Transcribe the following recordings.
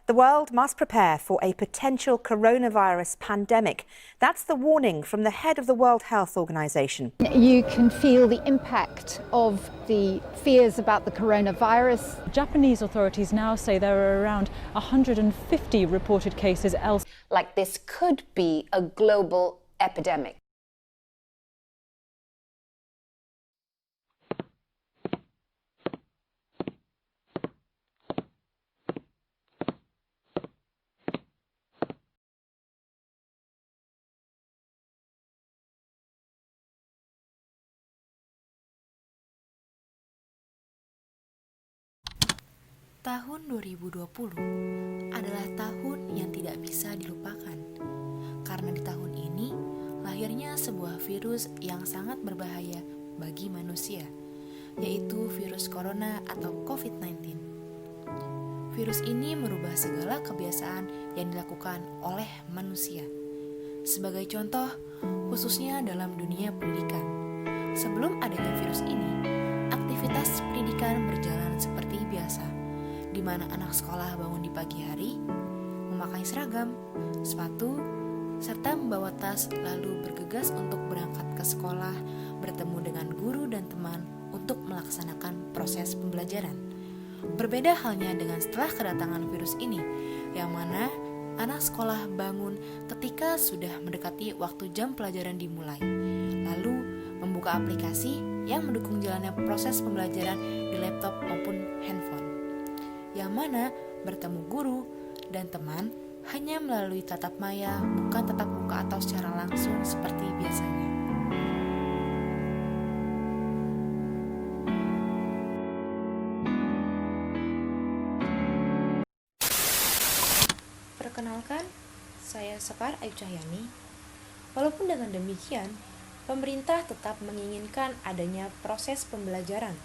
The world must prepare for a potential coronavirus pandemic. That's the warning from the head of the World Health Organization. You can feel the impact of the fears about the coronavirus. Japanese authorities now say there are around 150 reported cases elsewhere. Like this could be a global epidemic. Tahun 2020 adalah tahun yang tidak bisa dilupakan, karena di tahun ini lahirnya sebuah virus yang sangat berbahaya bagi manusia, yaitu virus corona atau COVID-19. Virus ini merubah segala kebiasaan yang dilakukan oleh manusia. Sebagai contoh, khususnya dalam dunia pendidikan. Sebelum adanya virus ini, aktivitas pendidikan berjalan seperti biasa, di mana anak sekolah bangun di pagi hari, memakai seragam, sepatu, serta membawa tas lalu bergegas untuk berangkat ke sekolah, bertemu dengan guru dan teman untuk melaksanakan proses pembelajaran. Berbeda halnya dengan setelah kedatangan virus ini, yang mana anak sekolah bangun ketika sudah mendekati waktu jam pelajaran dimulai, lalu membuka aplikasi yang mendukung jalannya proses pembelajaran di laptop maupun handphone, yang mana bertemu guru dan teman hanya melalui tatap maya, bukan tatap muka atau secara langsung seperti biasanya. Perkenalkan, saya Sekar Ayu Cahyani. Walaupun dengan demikian, pemerintah tetap menginginkan adanya proses pembelajaran,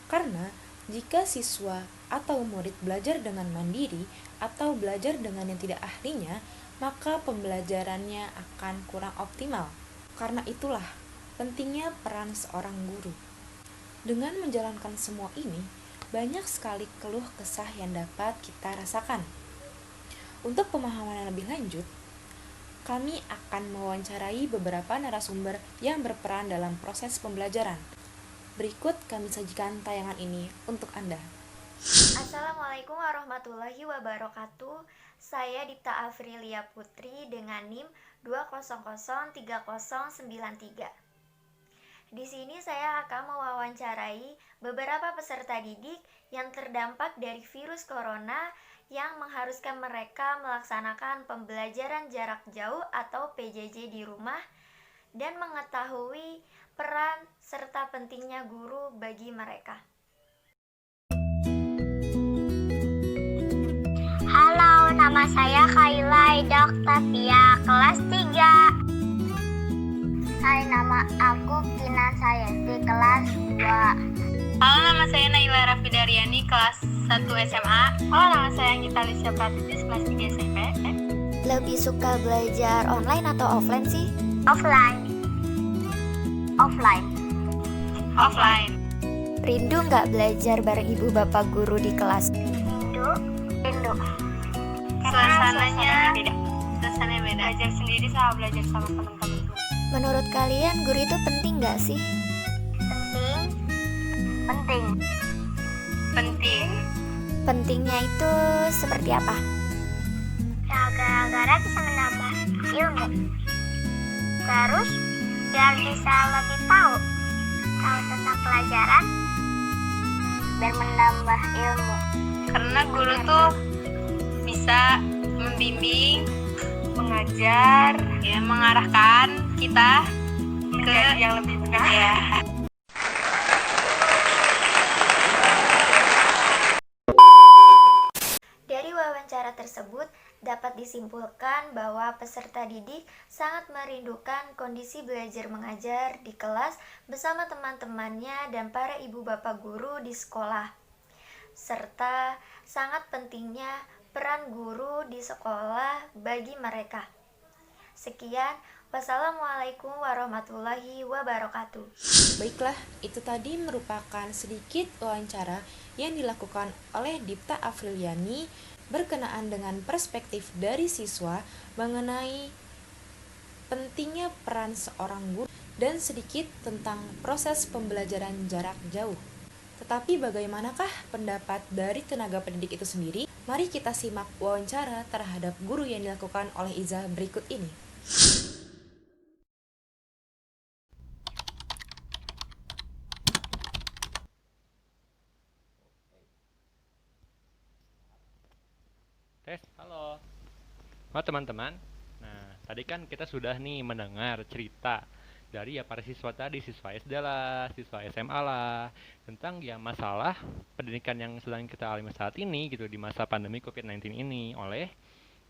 karena jika siswa atau murid belajar dengan mandiri atau belajar dengan yang tidak ahlinya, maka pembelajarannya akan kurang optimal. Karena itulah pentingnya peran seorang guru. Dengan menjalankan semua ini, banyak sekali keluh kesah yang dapat kita rasakan. Untuk pemahaman yang lebih lanjut, kami akan mewawancarai beberapa narasumber yang berperan dalam proses pembelajaran. Berikut kami sajikan tayangan ini untuk Anda. Assalamualaikum warahmatullahi wabarakatuh. Saya Dipta Afrilia Putri dengan NIM 2003093. Di sini saya akan mewawancarai beberapa peserta didik yang terdampak dari virus corona yang mengharuskan mereka melaksanakan pembelajaran jarak jauh atau PJJ di rumah dan mengetahui peran serta pentingnya guru bagi mereka. Halo, nama saya Khaila Ida Oktavia, kelas 3. Hai, nama aku Kinan Sayesti, kelas 2. Halo, nama saya Naila Rafidaryani, kelas 1 SMA. Halo, nama saya Anggita Alicia Pratitis, kelas 3 SMP. Lebih suka belajar online atau offline sih? Offline. Rindu nggak belajar bareng ibu bapak guru di kelas? Rindu. Suasananya beda. Belajar sendiri sama belajar sama teman-teman. Menurut kalian guru itu penting nggak sih? Penting. Pentingnya itu seperti apa? Ya, gara-gara bisa menambah ilmu. Terus, biar bisa lebih tahu tentang pelajaran, biar menambah ilmu. Karena guru tuh bisa membimbing, mengajar, ya, mengarahkan kita ke yang lebih benar. Ya. Dari wawancara tersebut dapat disimpulkan bahwa peserta didik sangat merindukan kondisi belajar mengajar di kelas bersama teman-temannya dan para ibu bapak guru di sekolah, serta sangat pentingnya peran guru di sekolah bagi mereka. Sekian, Wassalamualaikum warahmatullahi wabarakatuh. Baiklah, itu tadi merupakan sedikit wawancara yang dilakukan oleh Dipta Afriliani berkenaan dengan perspektif dari siswa mengenai pentingnya peran seorang guru dan sedikit tentang proses pembelajaran jarak jauh. Tetapi bagaimanakah pendapat dari tenaga pendidik itu sendiri? Mari kita simak wawancara terhadap guru yang dilakukan oleh Iza berikut ini. Tes, halo. Halo teman-teman. Nah, tadi kan kita sudah nih mendengar cerita dari para siswa tadi, siswa SD lah, siswa SMA lah, tentang ya masalah pendidikan yang sedang kita alami saat ini gitu di masa pandemi COVID-19 ini oleh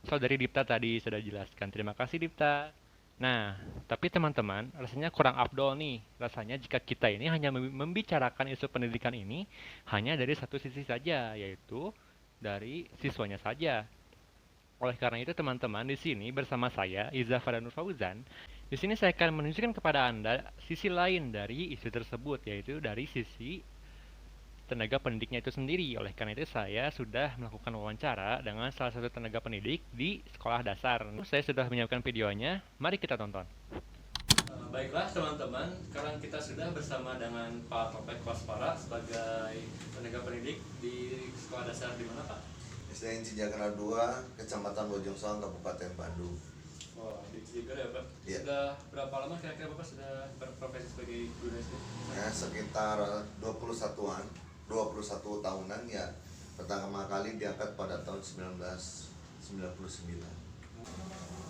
saudari Dipta tadi sudah jelaskan. Terima kasih Dipta. Nah, tapi teman-teman, rasanya kurang afdol nih. Rasanya jika kita ini hanya membicarakan isu pendidikan ini hanya dari satu sisi saja, yaitu dari siswanya saja. Oleh karena itu teman-teman, di sini bersama saya Iza Fadanur Fauzan. Di sini saya akan menunjukkan kepada Anda sisi lain dari isu tersebut, yaitu dari sisi tenaga pendidiknya itu sendiri. Oleh karena itu saya sudah melakukan wawancara dengan salah satu tenaga pendidik di sekolah dasar. Saya sudah menyiapkan videonya, mari kita tonton. Baiklah teman-teman, sekarang kita sudah bersama dengan Pak Topek Kospara sebagai tenaga pendidik di sekolah dasar di mana Pak? SDN Cijakana 2, Kecamatan Bojongsoang, Kabupaten Bandung. Oh, di Cijakana ya Pak? Ya. Sudah berapa lama kira-kira Bapak sudah berprofesi sebagai guru SD? Ya, sekitar 21 tahunan ya. Pertama kali diangkat pada tahun 1999.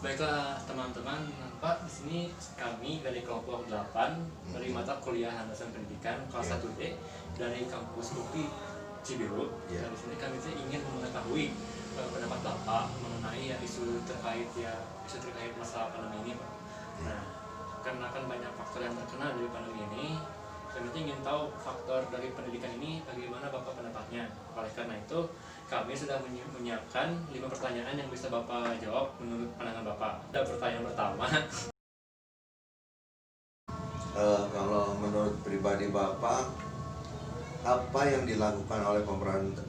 Baiklah teman-teman, Pak, di sini kami dari kelompok 8 dari mata kuliah Landasan Pendidikan kelas 1D dari kampus UPI Cibiru. Dan di sini kami ingin mengetahui pendapat Bapak mengenai isu terkait masalah pandemi ini, Pak. Nah, karena kan banyak faktor yang terkena dari pandemi ini, kami ingin tahu faktor dari pendidikan ini bagaimana Bapak pendapatnya. Oleh karena itu, kami sudah menyiapkan 5 pertanyaan yang bisa Bapak jawab menurut pandangan Bapak. Ada pertanyaan pertama. Kalau menurut pribadi Bapak, apa yang dilakukan oleh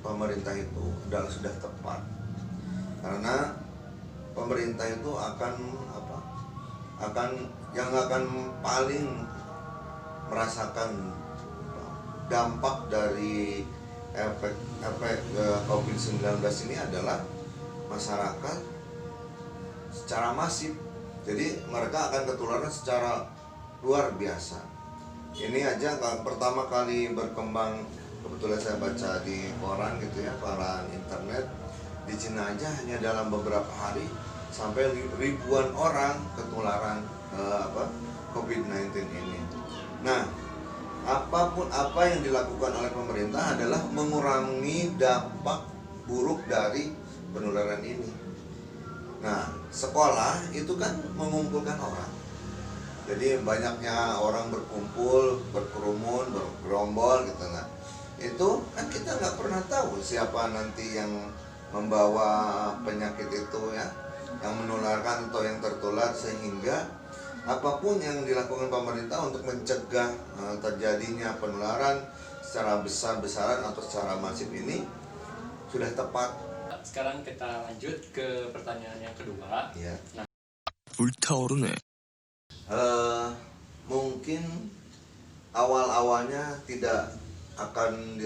pemerintah itu sudah tepat. Karena pemerintah itu akan paling merasakan dampak dari efek COVID-19 ini adalah masyarakat secara masif. Jadi mereka akan ketularan secara luar biasa. Ini aja pertama kali berkembang, kebetulan saya baca di koran gitu ya, koran internet, di Cina aja hanya dalam beberapa hari sampai ribuan orang ketularan COVID-19 ini. Nah, apa yang dilakukan oleh pemerintah adalah mengurangi dampak buruk dari penularan ini. Nah, sekolah itu kan mengumpulkan orang. Jadi banyaknya orang berkumpul, berkerumun, bergerombol gitu. Nah, itu kan kita nggak pernah tahu siapa nanti yang membawa penyakit itu ya, yang menularkan atau yang tertular, sehingga apapun yang dilakukan pemerintah untuk mencegah terjadinya penularan secara besar-besaran atau secara masif ini sudah tepat. Sekarang kita lanjut ke pertanyaan yang kedua. Ya. Nah, mungkin awal-awalnya tidak akan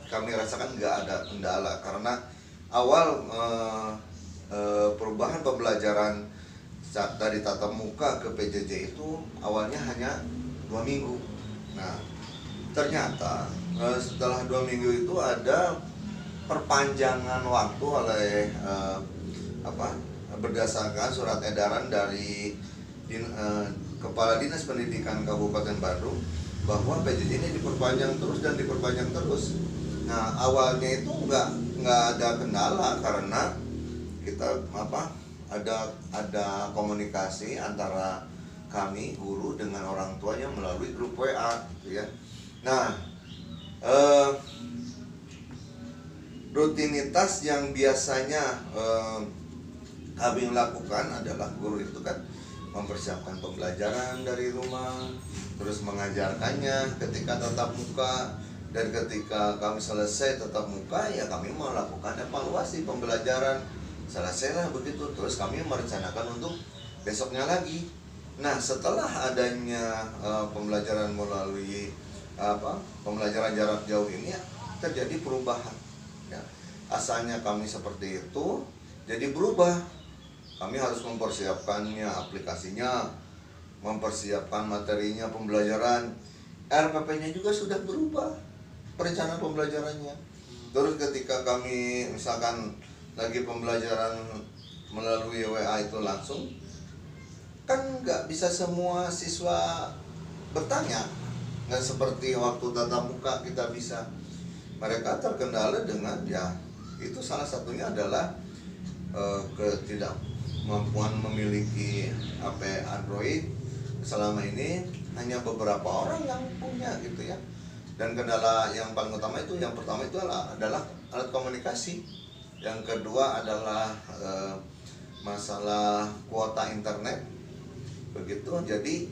kami rasakan nggak ada kendala karena awal perubahan pembelajaran dari tatap muka ke PJJ itu awalnya hanya 2 minggu. Nah, ternyata setelah 2 minggu itu ada perpanjangan waktu oleh berdasarkan surat edaran dari Kepala Dinas Pendidikan Kabupaten Bandung bahwa PJJ ini diperpanjang terus. Nah, awalnya itu nggak ada kendala karena kita ada komunikasi antara kami guru dengan orang tuanya melalui grup WA gitu ya. Nah, rutinitas yang biasanya kami lakukan adalah guru itu kan mempersiapkan pembelajaran dari rumah, terus mengajarkannya ketika tatap muka, dan ketika kami selesai tatap muka ya kami melakukan evaluasi pembelajaran. Selesailah begitu, terus kami merencanakan untuk besoknya lagi. Nah, setelah adanya pembelajaran melalui pembelajaran jarak jauh ini terjadi perubahan. Ya, asalnya kami seperti itu, jadi berubah. Kami harus mempersiapkannya, aplikasinya, mempersiapkan materinya, pembelajaran. RPP-nya juga sudah berubah, perencanaan pembelajarannya. Terus ketika kami misalkan lagi pembelajaran melalui WA itu langsung, kan nggak bisa semua siswa bertanya, nggak seperti waktu tatap muka kita bisa. Mereka terkendala dengan itu salah satunya adalah ketidakmampuan memiliki HP Android. Selama ini hanya beberapa orang yang punya gitu ya. Dan kendala yang paling utama itu, yang pertama itu adalah alat komunikasi. Yang kedua adalah masalah kuota internet. Begitu. Jadi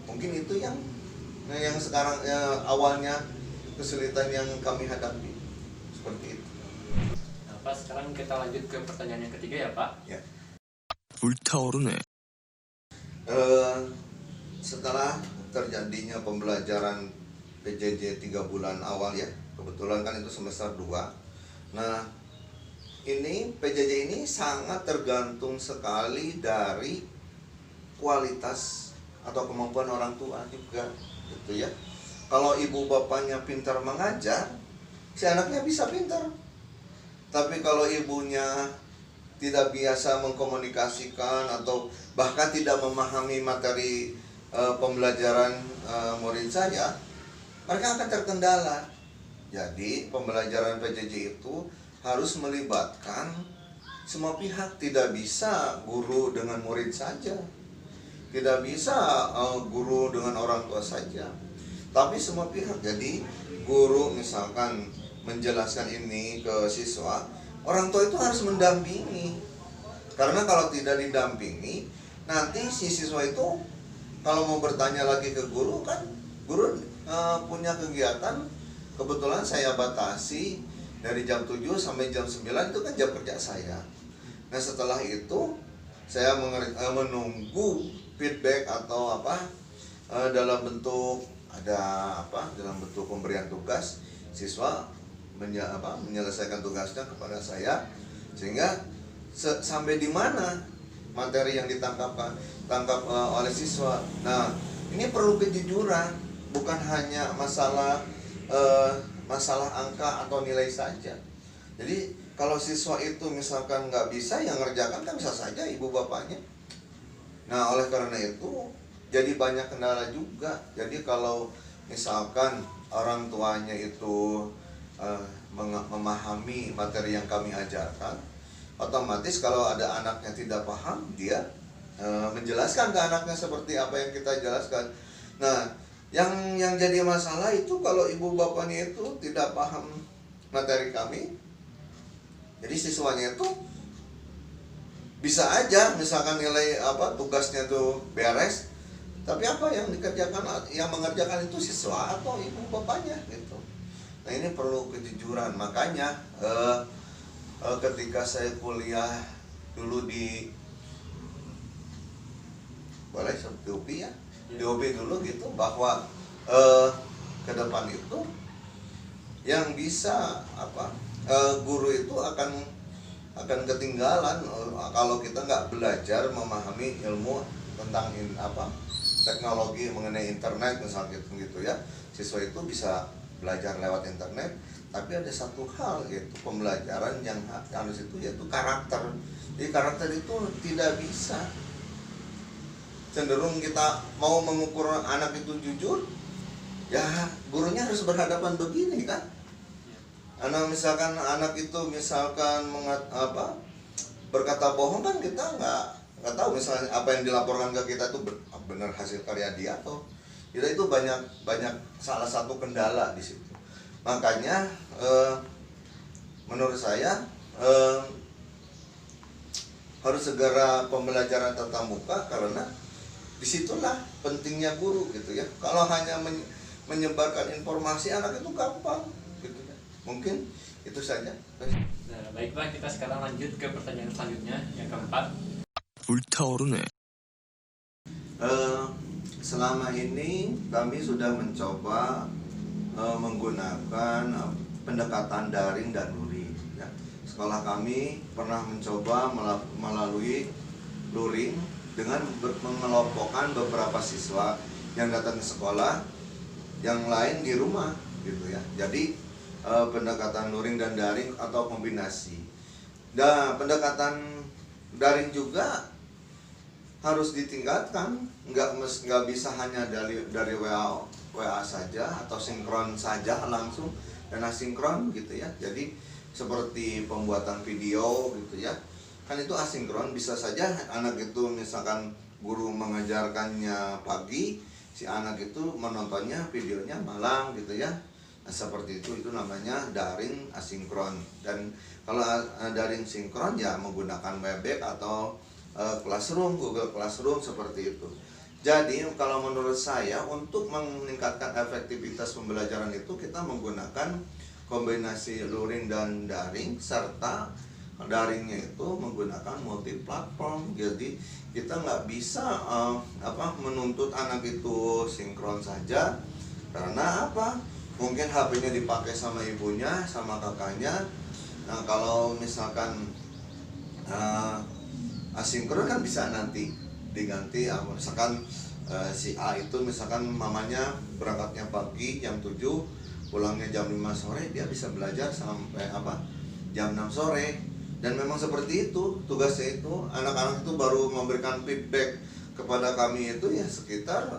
mungkin itu yang sekarang awalnya kesulitan yang kami hadapi. Seperti itu. Nah, Pak, sekarang kita lanjut ke pertanyaan yang ketiga ya, Pak. Ya. Setelah terjadinya pembelajaran PJJ 3 bulan awal ya, kebetulan kan itu semester 2. Nah, ini PJJ ini sangat tergantung sekali dari kualitas atau kemampuan orang tua juga, gitu ya. Kalau ibu bapaknya pintar mengajar, si anaknya bisa pintar. Tapi kalau ibunya tidak biasa mengkomunikasikan atau bahkan tidak memahami materi pembelajaran murid saya, mereka akan terkendala. Jadi pembelajaran PJJ itu harus melibatkan semua pihak. Tidak bisa guru dengan murid saja, tidak bisa guru dengan orang tua saja, tapi semua pihak. Jadi guru misalkan menjelaskan ini ke siswa, orang tua itu harus mendampingi. Karena kalau tidak didampingi, nanti si siswa itu kalau mau bertanya lagi ke guru, kan guru punya kegiatan. Kebetulan saya batasi dari jam 7 sampai jam 9 itu kan jam kerja saya. Nah, setelah itu saya menunggu feedback atau dalam bentuk dalam bentuk pemberian tugas, siswa menyelesaikan tugasnya kepada saya, sehingga sampai di mana materi yang ditangkap oleh siswa. Nah, ini perlu kejujuran, bukan hanya masalah angka atau nilai saja. Jadi kalau siswa itu misalkan nggak bisa, yang ngerjakan kan bisa saja ibu bapaknya. Nah, oleh karena itu jadi banyak kendala juga. Jadi kalau misalkan orang tuanya itu memahami materi yang kami ajarkan, otomatis kalau ada anak yang tidak paham, dia menjelaskan ke anaknya seperti apa yang kita jelaskan. Nah, yang jadi masalah itu kalau ibu bapaknya itu tidak paham materi kami, jadi siswanya itu bisa aja misalkan nilai tugasnya tuh beres, tapi apa yang mengerjakan itu siswa atau ibu bapaknya gitu. Nah, ini perlu kejujuran. Makanya ketika saya kuliah dulu di UPI ya, di UPI dulu gitu, bahwa ke depan itu yang bisa guru itu akan ketinggalan kalau kita nggak belajar memahami ilmu tentang teknologi mengenai internet misalnya gitu ya. Siswa itu bisa belajar lewat internet, tapi ada satu hal, yaitu pembelajaran yang harus itu, yaitu karakter. Jadi karakter itu tidak bisa. Cenderung kita mau mengukur anak itu jujur, ya gurunya harus berhadapan begini kan. Misalkan anak itu berkata bohong, kan kita nggak tahu misalnya apa yang dilaporkan ke kita itu benar hasil karya dia atau tidak. Itu banyak salah satu kendala di situ. Makanya menurut saya harus segera pembelajaran tatap muka, karena Disitulah pentingnya guru gitu ya. Kalau hanya menyebarkan informasi, anak itu gampang gitu ya. Mungkin itu saja. Nah, baiklah, kita sekarang lanjut ke pertanyaan selanjutnya, yang keempat. Selama ini kami sudah mencoba menggunakan pendekatan daring dan luring ya. Sekolah kami pernah mencoba melalui luring dengan mengelompokkan beberapa siswa yang datang ke sekolah, yang lain di rumah gitu ya. Jadi pendekatan luring dan daring atau kombinasi. Dan pendekatan daring juga harus ditingkatkan, nggak bisa hanya dari WA saja atau sinkron saja langsung dan asinkron gitu ya. Jadi seperti pembuatan video gitu ya, kan itu asinkron, bisa saja anak itu misalkan guru mengajarkannya pagi, si anak itu menontonnya videonya malam gitu ya. Nah, seperti itu namanya daring asinkron. Dan kalau daring sinkron ya menggunakan Webex atau Classroom, Google Classroom seperti itu. Jadi kalau menurut saya untuk meningkatkan efektivitas pembelajaran itu kita menggunakan kombinasi luring dan daring, serta daringnya itu menggunakan multi platform. Jadi kita nggak bisa menuntut anak itu sinkron saja, karena apa? Mungkin HP-nya dipakai sama ibunya, sama kakaknya. Nah kalau misalkan asinkron kan bisa nanti diganti, misalkan si A itu misalkan mamanya berangkatnya pagi jam 7, pulangnya jam 5 sore, dia bisa belajar sampai jam 6 sore. Dan memang seperti itu tugasnya itu. Anak-anak itu baru memberikan feedback kepada kami itu ya sekitar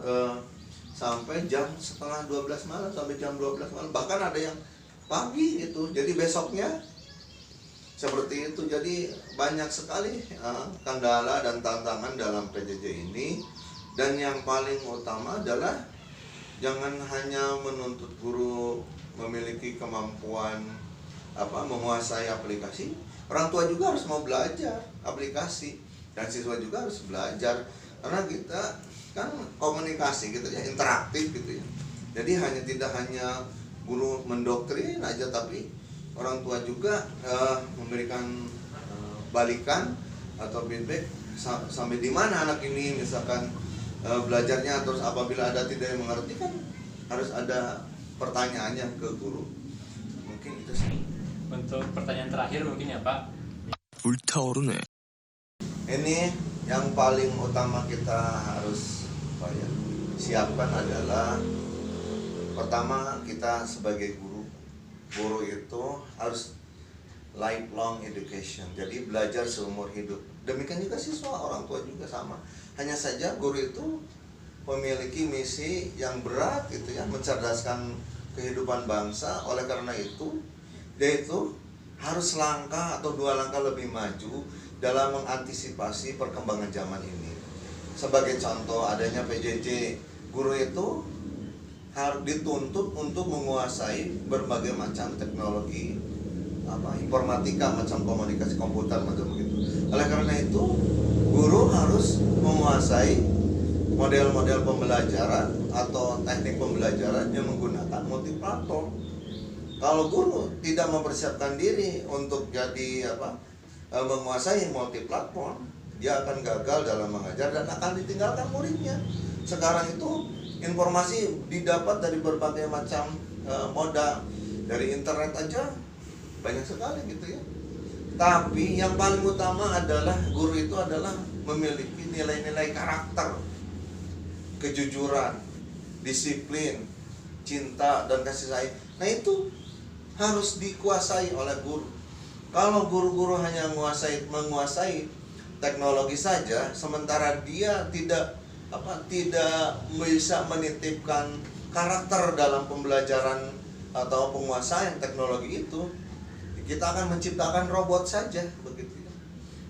sampai jam setengah 12 malam, sampai jam 12 malam, bahkan ada yang pagi itu. Jadi besoknya seperti itu. Jadi banyak sekali kendala dan tantangan dalam PJJ ini. Dan yang paling utama adalah jangan hanya menuntut guru memiliki kemampuan menguasai aplikasi. Orang tua juga harus mau belajar aplikasi, dan siswa juga harus belajar, karena kita kan komunikasi gitu ya, interaktif gitu ya. Jadi tidak hanya guru mendoktrin aja, tapi orang tua juga memberikan balikan atau feedback sampai di mana anak ini misalkan belajarnya. Terus apabila ada tidak yang mengerti kan harus ada pertanyaannya ke guru. Mungkin itu sih. Untuk pertanyaan terakhir mungkin ya Pak. Ini yang paling utama kita harus siapkan adalah, pertama kita sebagai guru itu harus lifelong education, jadi belajar seumur hidup. Demikian juga siswa, orang tua juga sama. Hanya saja guru itu memiliki misi yang berat gitu ya, mencerdaskan kehidupan bangsa. Oleh karena itu dia itu harus langkah atau 2 langkah lebih maju dalam mengantisipasi perkembangan zaman ini. Sebagai contoh adanya PJJ, guru itu harus dituntut untuk menguasai berbagai macam teknologi informatika, macam komunikasi komputer, macam begitu. Oleh karena itu guru harus menguasai model-model pembelajaran atau teknik pembelajaran yang menggunakan multiplatform. Kalau guru tidak mempersiapkan diri untuk jadi menguasai multiplatform, dia akan gagal dalam mengajar dan akan ditinggalkan muridnya. Sekarang itu informasi didapat dari berbagai macam moda, dari internet aja banyak sekali gitu ya. Tapi yang paling utama adalah guru itu adalah memiliki nilai-nilai karakter, kejujuran, disiplin, cinta, dan kasih sayang. Nah itu harus dikuasai oleh guru. Kalau guru-guru hanya menguasai teknologi saja, sementara dia tidak bisa menitipkan karakter dalam pembelajaran atau penguasaan teknologi itu, kita akan menciptakan robot saja begitu.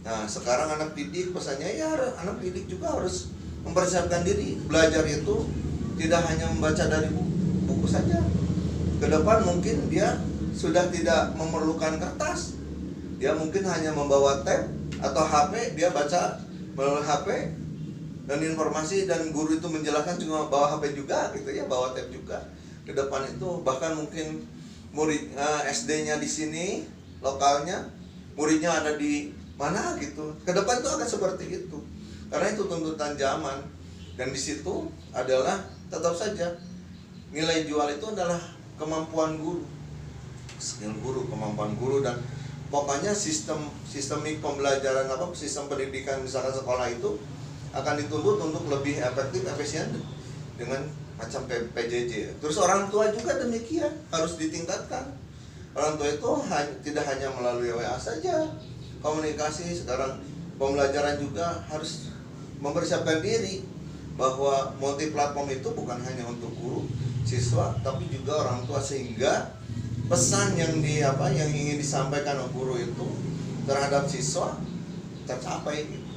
Nah sekarang anak didik, pesannya ya anak didik juga harus mempersiapkan diri. Belajar itu tidak hanya membaca dari buku saja. Ke depan mungkin dia sudah tidak memerlukan kertas, dia mungkin hanya membawa tab atau HP, dia baca melalui HP. dan informasi, dan guru itu menjelaskan cuma bawa HP juga gitu ya, bawa tab juga ke depan itu. Bahkan mungkin murid SD-nya di sini lokalnya, muridnya ada di mana gitu. Ke depan itu akan seperti itu. Karena itu tuntutan zaman, dan di situ adalah tetap saja nilai jual itu adalah kemampuan guru, skill guru, kemampuan guru, dan pokoknya sistemik pembelajaran sistem pendidikan misalkan sekolah itu akan dituntut untuk lebih efektif, efisien dengan macam PJJ. Terus orang tua juga demikian, harus ditingkatkan. Orang tua itu tidak hanya melalui WA saja komunikasi, sekarang pembelajaran juga harus mempersiapkan diri bahwa multi platform itu bukan hanya untuk guru, siswa, tapi juga orang tua, sehingga pesan yang ingin disampaikan oleh guru itu terhadap siswa tercapai gitu,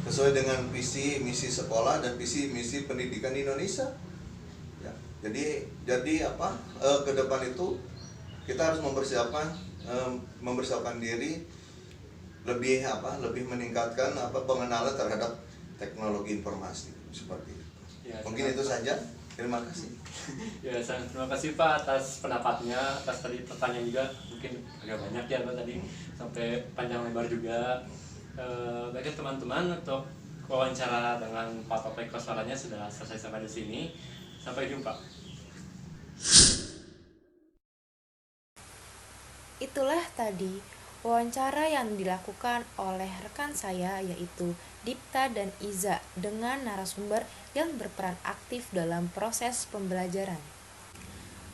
sesuai dengan visi misi sekolah dan visi misi pendidikan di Indonesia ya. Jadi ke depan itu kita harus mempersiapkan diri lebih meningkatkan pengenalan terhadap teknologi informasi seperti itu. Ya, mungkin itu saja. Terima kasih. Ya, terima kasih Pak atas pendapatnya, atas tadi pertanyaan juga mungkin agak banyak ya Pak tadi, sampai panjang lebar juga. Baiklah teman-teman, untuk wawancara dengan Pak Topik Koswalanya sudah selesai sampai di sini. Sampai jumpa. Itulah tadi wawancara yang dilakukan oleh rekan saya, yaitu Dipta dan Iza, dengan narasumber yang berperan aktif dalam proses pembelajaran.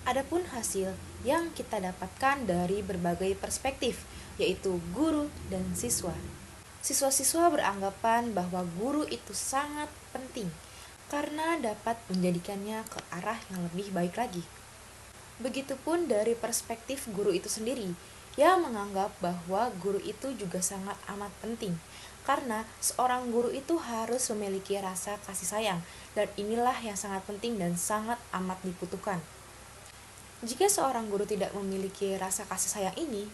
Adapun hasil yang kita dapatkan dari berbagai perspektif, yaitu guru dan siswa. Siswa-siswa beranggapan bahwa guru itu sangat penting karena dapat menjadikannya ke arah yang lebih baik lagi. Begitupun dari perspektif guru itu sendiri, yang menganggap bahwa guru itu juga sangat amat penting karena seorang guru itu harus memiliki rasa kasih sayang, dan inilah yang sangat penting dan sangat amat dibutuhkan. Jika seorang guru tidak memiliki rasa kasih sayang ini,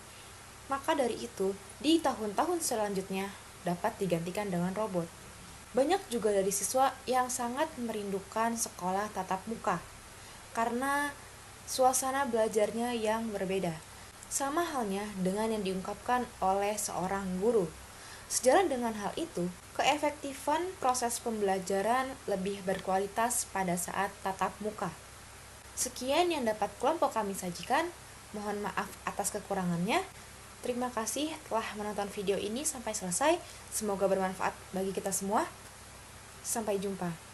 maka dari itu di tahun-tahun selanjutnya dapat digantikan dengan robot. Banyak juga dari siswa yang sangat merindukan sekolah tatap muka karena suasana belajarnya yang berbeda. Sama halnya dengan yang diungkapkan oleh seorang guru. Sejalan dengan hal itu, keefektifan proses pembelajaran lebih berkualitas pada saat tatap muka. Sekian yang dapat kelompok kami sajikan. Mohon maaf atas kekurangannya. Terima kasih telah menonton video ini sampai selesai. Semoga bermanfaat bagi kita semua. Sampai jumpa.